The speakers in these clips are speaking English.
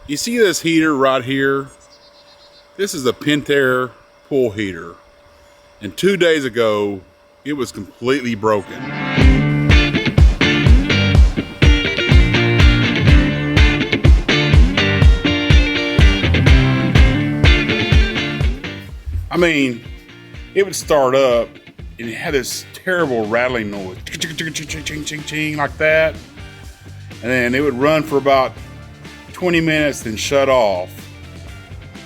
You see this heater right here? This is a Pentair pool heater. And 2 days ago, it was completely broken. I mean, it would start up and it had this terrible rattling noise, like that. And then it would run for about 20 minutes, then shut off.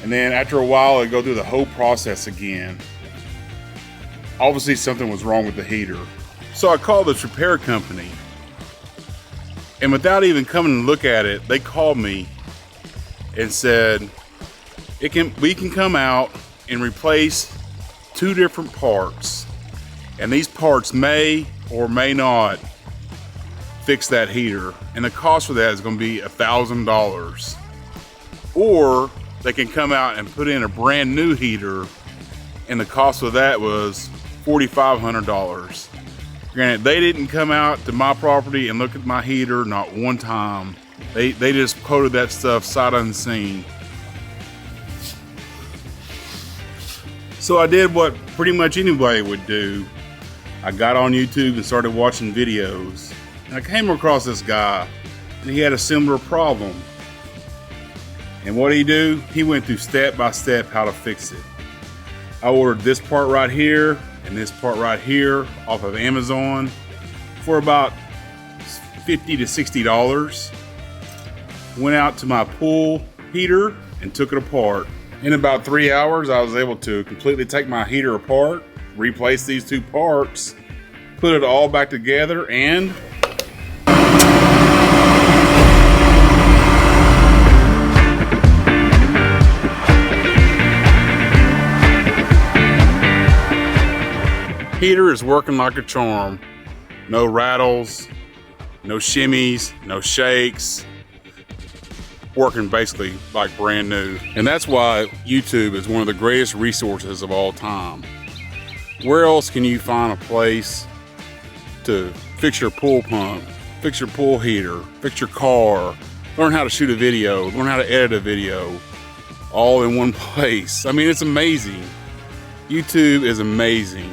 And then after a while, it'd go through the whole process again. Obviously, something was wrong with the heater. So I called this repair company. And without even coming to look at it, they called me and said, we can come out and replace 2 different parts. And these parts may or may not fix that heater. And the cost for that is going to be $1,000. Or they can come out and put in a brand new heater, and the cost of that was $4,500. Granted, they didn't come out to my property and look at my heater, not one time. They just quoted that stuff sight unseen. So I did what pretty much anybody would do. I got on YouTube and started watching videos. And I came across this guy, and he had a similar problem. And what did he do? He went through step by step how to fix it. I ordered this part right here and this part right here off of Amazon for about $50 to $60. Went out to my pool heater and took it apart. In about 3 hours, I was able to completely take my heater apart, replace these 2 parts, put it all back together, and heater is working like a charm. No rattles, no shimmies, no shakes. Working basically like brand new. And that's why YouTube is one of the greatest resources of all time. Where else can you find a place to fix your pool pump, fix your pool heater, fix your car, learn how to shoot a video, learn how to edit a video, all in one place? I mean, it's amazing. YouTube is amazing.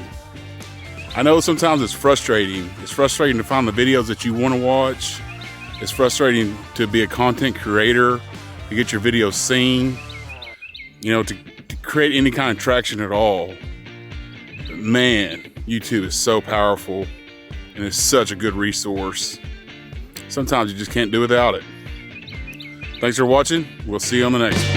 I know sometimes it's frustrating. It's frustrating to find the videos that you want to watch. It's frustrating to be a content creator, to get your videos seen, you know, to create any kind of traction at all. But man, YouTube is so powerful and it's such a good resource. Sometimes you just can't do without it. Thanks for watching. We'll see you on the next one.